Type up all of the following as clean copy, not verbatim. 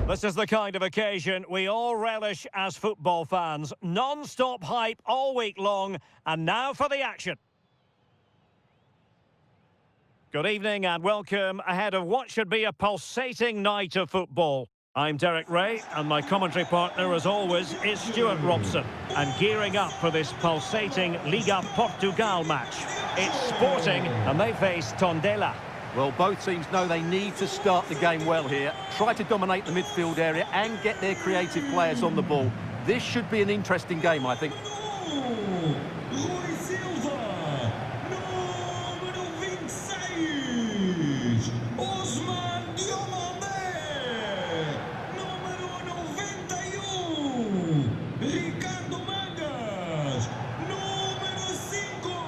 This is the kind of occasion we all relish as football fans. Non-stop hype all week long, and now for the action. Good evening and welcome ahead of what should be a pulsating night of football. I'm Derek Ray, and my commentary partner, as always, is Stuart Robson. And gearing up for this pulsating Liga Portugal match. It's Sporting, and they face Tondela. Well, both teams know they need to start the game well here. Try to dominate the midfield area and get their creative players on the ball. This should be an interesting game, I think.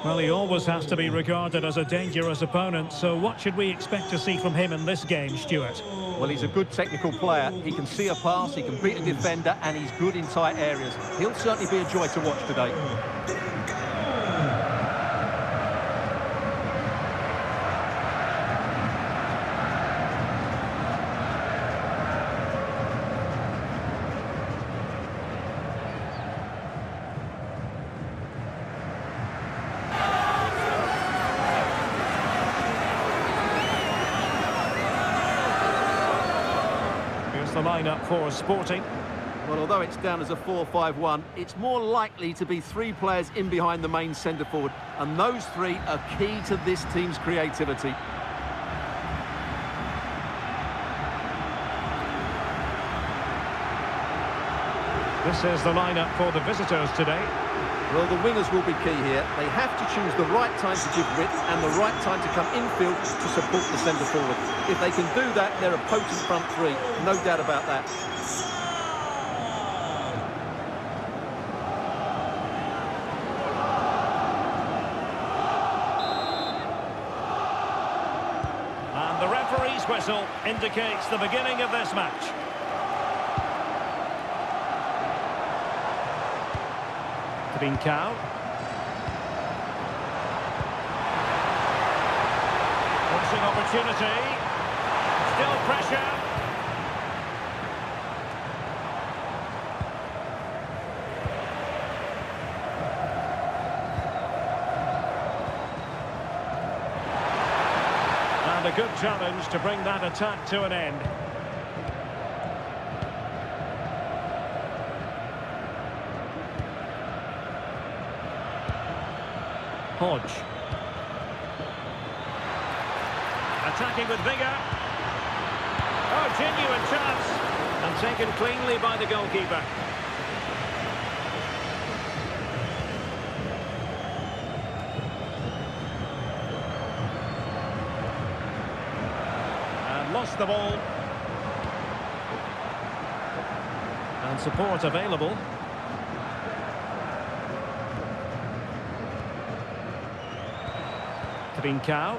Well, he always has to be regarded as a dangerous opponent, so what should we expect to see from him in this game, Stuart? Well, he's a good technical player. He can see a pass, he can beat a defender, and he's good in tight areas. He'll certainly be a joy to watch today. The lineup for Sporting. Well, although it's down as a 4-5-1, it's more likely to be three players in behind the main centre-forward, and those three are key to this team's creativity. This is the lineup for the visitors today. Well, the wingers will be key here. They have to choose the right time to give width and the right time to come infield to support the centre-forward. If they can do that, they're a potent front three. No doubt about that. And the referee's whistle indicates the beginning of this match. Cow. Forcing opportunity. Still pressure. And a good challenge to bring that attack to an end. Hodge. Attacking with vigour. Oh, genuine chance. And taken cleanly by the goalkeeper. And lost the ball. And support available. Cow.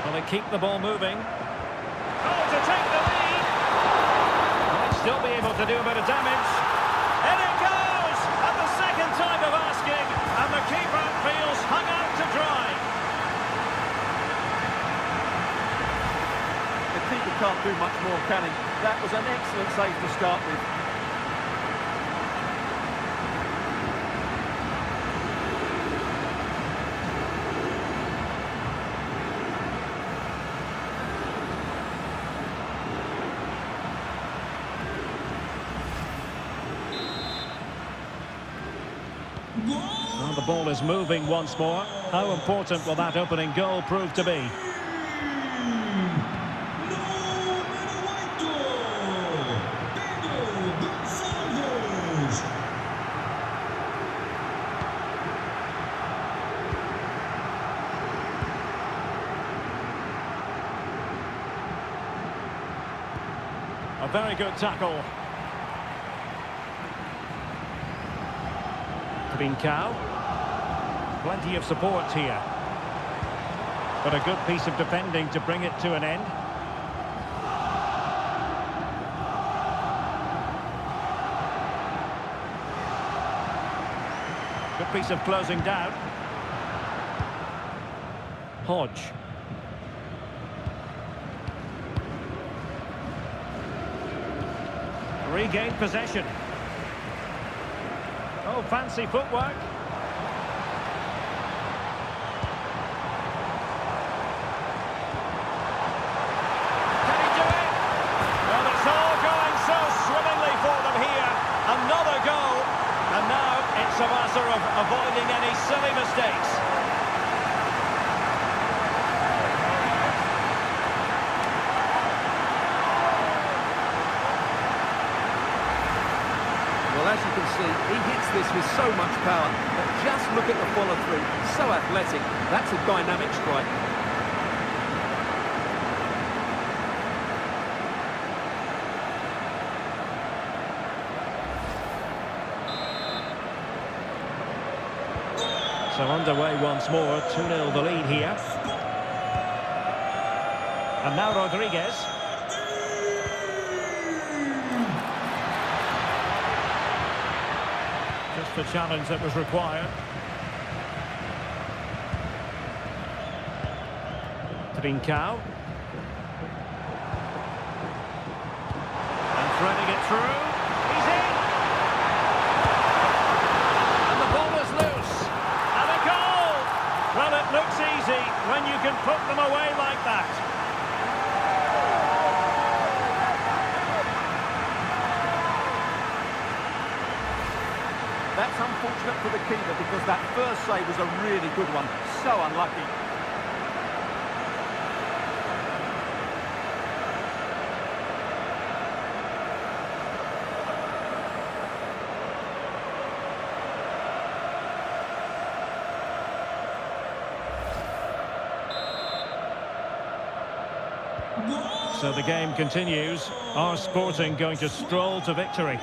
Will they keep the ball moving? Oh, to take the lead! Might still be able to do a bit of damage. In it goes! At the second time of asking, and the keeper feels hung out to dry. The keeper can't do much more, can he? That was an excellent save to start with. Well, the ball is moving once more. How important will that opening goal prove to be? A very good tackle. Cow. Plenty of support here. But a good piece of defending to bring it to an end. Good piece of closing down. Hodge. Regained possession. Oh, fancy footwork. Can he do it? Well, it's all going so swimmingly for them here. Another goal. And now it's a matter of avoiding any silly mistakes. Well, as you can see, he hits this with so much power, but just look at the follow-through. So athletic. That's a dynamic strike. So underway once more, 2-0 the lead here. And now Rodriguez. Just the challenge that was required. Trincao. And threading it through. He's in! And the ball is loose. And a goal! Well, it looks easy when you can put them away like that. That's unfortunate for the keeper because that first save was a really good one. So unlucky. So the game continues. Our Sporting going to stroll to victory.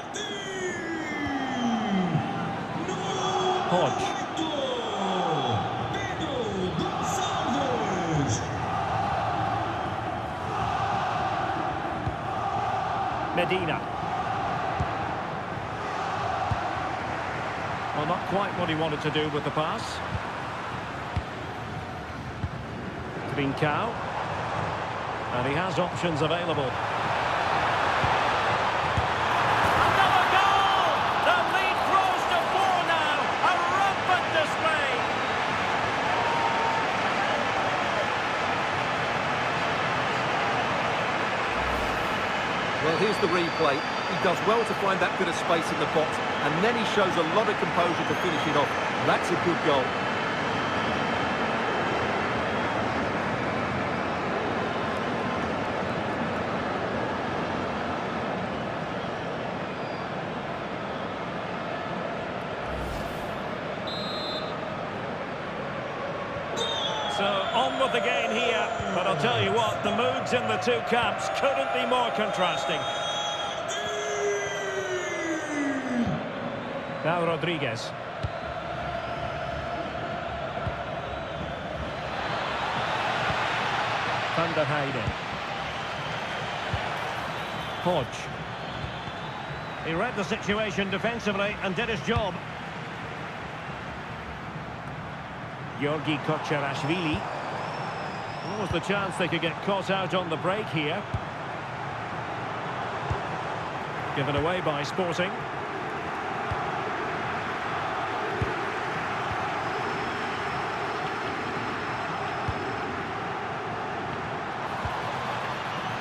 Hodge. Medina. Well, not quite what he wanted to do with the pass. Trincao. And he has options available. Another goal! The lead grows to 4 now. A rampant display. Well, here's the replay. He does well to find that bit of space in the box, and then he shows a lot of composure to finish it off. That's a good goal. So on with the game here, but I'll tell you what, the moods in the two camps couldn't be more contrasting. Now Rodriguez. Van der Heijden. Hodge. He read the situation defensively and did his job. Georgi Kocherashvili. What was the chance they could get caught out on the break here? Given away by Sporting.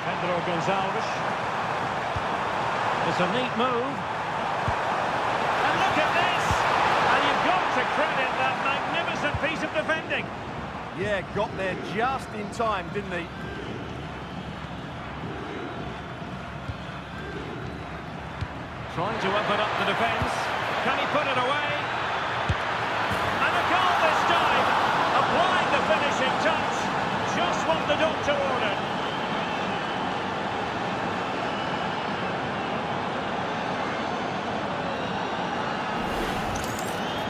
Pedro Gonçalves. It's a neat move. And look at this! And you've got to credit that magnificent piece of defending. Yeah, got there just in time, didn't he? Trying to open up the defence. Can he put it away? And a goal this time! Applying the finishing touch. Just what the doctor ordered.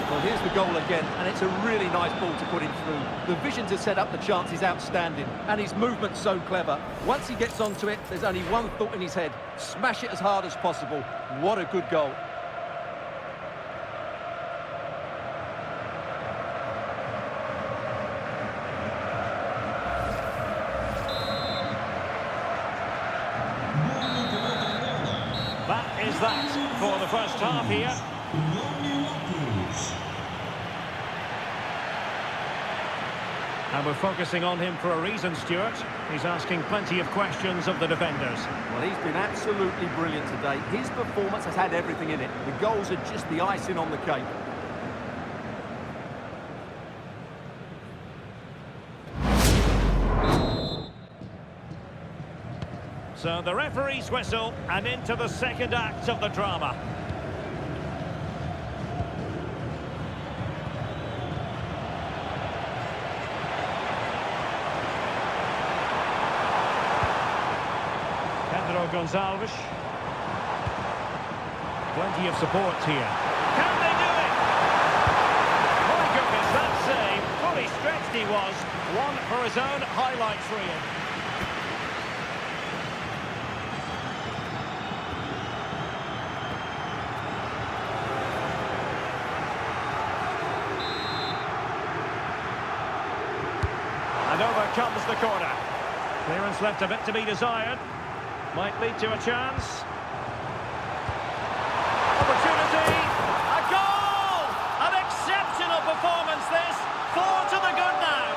Well, here's the goal again, and it's a really nice ball to put him through. The vision to set up the chance is outstanding, and his movement's so clever. Once he gets onto it, there's only one thought in his head. Smash it as hard as possible. What a good goal. That is that for the first half here. And we're focusing on him for a reason, Stuart. He's asking plenty of questions of the defenders. Well, he's been absolutely brilliant today. His performance has had everything in it. The goals are just the icing on the cake. So the referee's whistle, and into the second act of the drama. Gonzalez. Plenty of support here. Can they do it? My goodness, that save. Fully stretched he was. One for his own highlights reel. And over comes the corner. Clearance left a bit to be desired. Might lead to a chance. Opportunity. A goal! An exceptional performance this. 4 to the good now.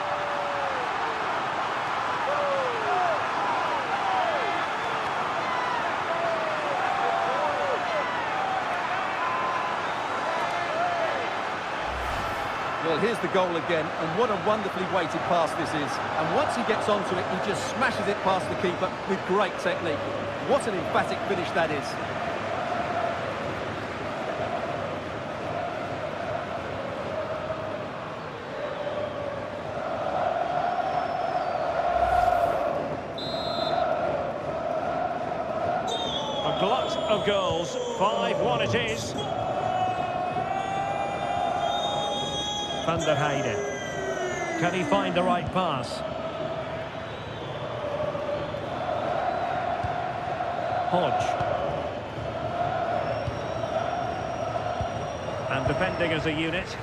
Well, here's the goal again, and what a wonderfully weighted pass this is. And once he gets onto it, he just smashes it past the keeper with great technique. What an emphatic finish that is. A glut of goals. 5-1 it is. Van der Heide. Can he find the right pass? Hodge. And defending as a unit.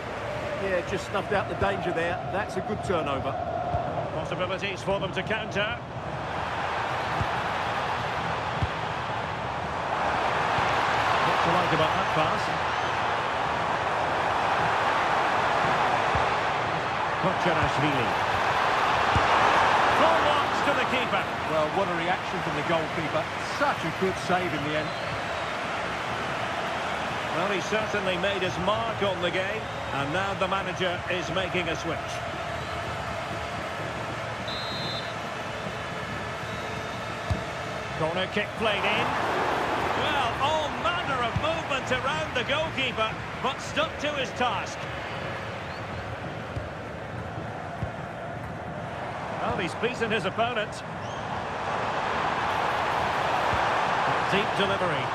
Yeah, just snuffed out the danger there. That's a good turnover. Possibilities for them to counter. What to like about that pass? Kocherashvili. Full marks to the keeper. Well, what a reaction from the goalkeeper. Such a good save in the end. Well, he certainly made his mark on the game, and now the manager is making a switch. Corner kick played in. Well, all manner of movement around the goalkeeper, but stuck to his task. Well, he's beaten his opponent. Deep delivery.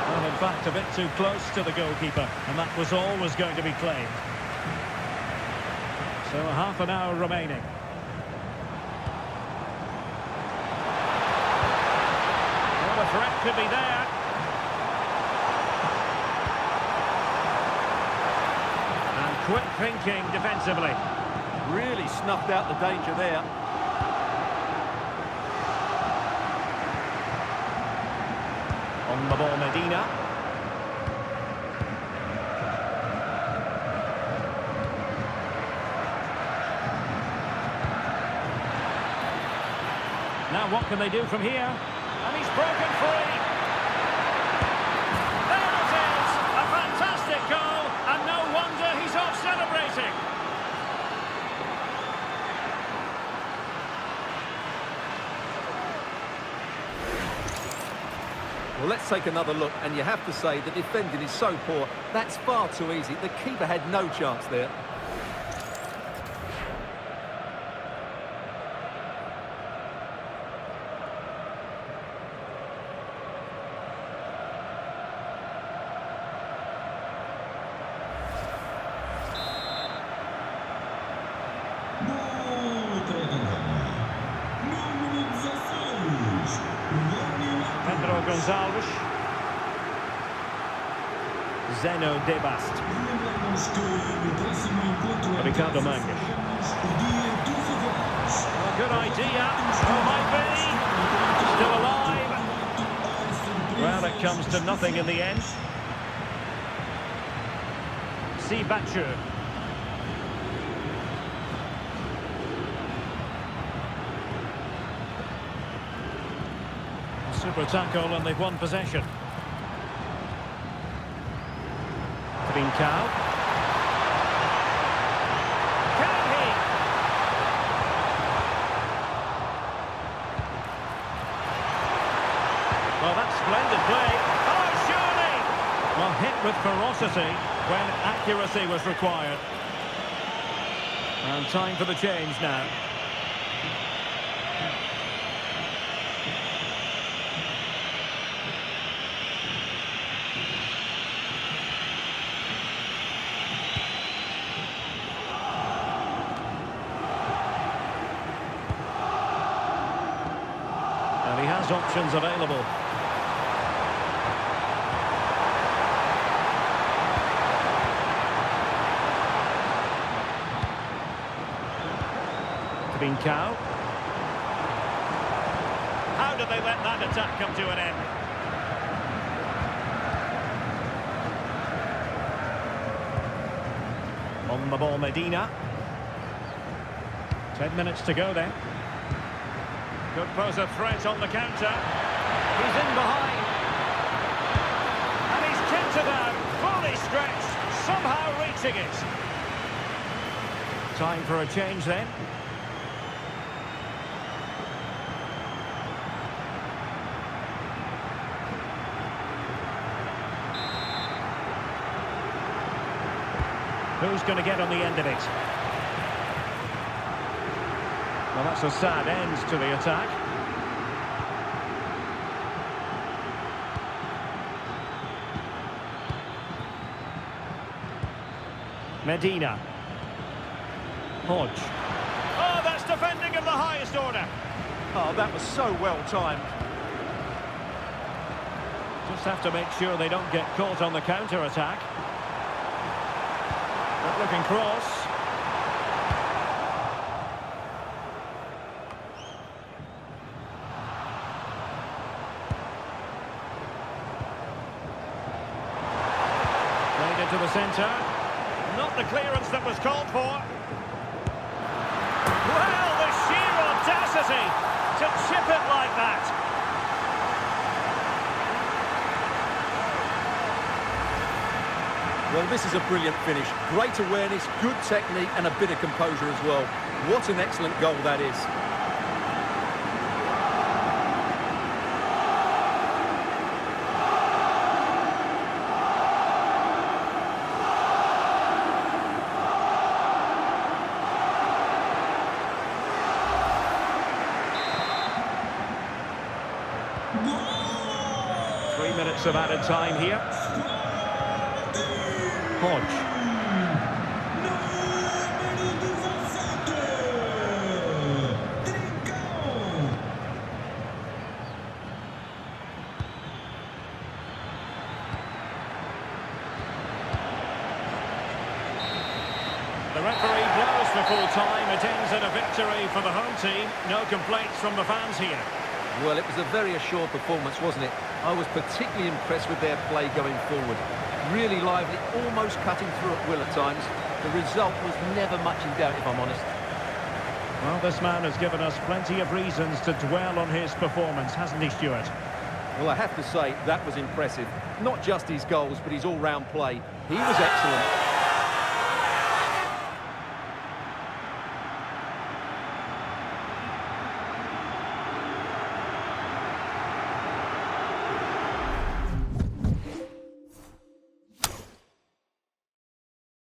Well, in fact, a bit too close to the goalkeeper, and that was always going to be claimed. So half an hour remaining. Well, the threat could be there. And quick thinking defensively. Really snuffed out the danger there. On the ball, Medina. Now what can they do from here? And he's broken free. There it is! A fantastic goal, and no wonder he's off celebrating. Well, let's take another look, and you have to say the defending is so poor. That's far too easy. The keeper had no chance there. Gonzalez. Zeno Debast. Ricardo Mangas. A good idea. Oh, might be. Still alive. Well, it comes to nothing in the end. Bachu. Super tackle and they've won possession. Trincao. Can he? Well, that's splendid play. Oh, surely! Well, hit with ferocity when accuracy was required. And time for the change now. And he has options available. Trincao. How did they let that attack come to an end? On the ball, Medina. 10 minutes to go then. Could pose a threat on the counter. He's in behind. And he's kicked it out, fully stretched, somehow reaching it. Time for a change then. Who's going to get on the end of it? Well, that's a sad end to the attack. Medina. Hodge. Oh, that's defending of the highest order. Oh, that was so well timed. Just have to make sure they don't get caught on the counter-attack. Looking cross. Played into the centre. Not the clearance that was called for. Well, the sheer audacity to chip it like that. Well, this is a brilliant finish. Great awareness, good technique and a bit of composure as well. What an excellent goal that is. Goal! 3 minutes of added time here. Hodge. The referee blows for full time. It ends in a victory for the home team. No complaints from the fans here. Well, it was a very assured performance, wasn't it? I was particularly impressed with their play going forward. Really lively, almost cutting through at will at times. The result was never much in doubt, if I'm honest. Well, this man has given us plenty of reasons to dwell on his performance, hasn't he, Stuart? Well, I have to say, that was impressive. Not just his goals, but his all-round play. He was excellent.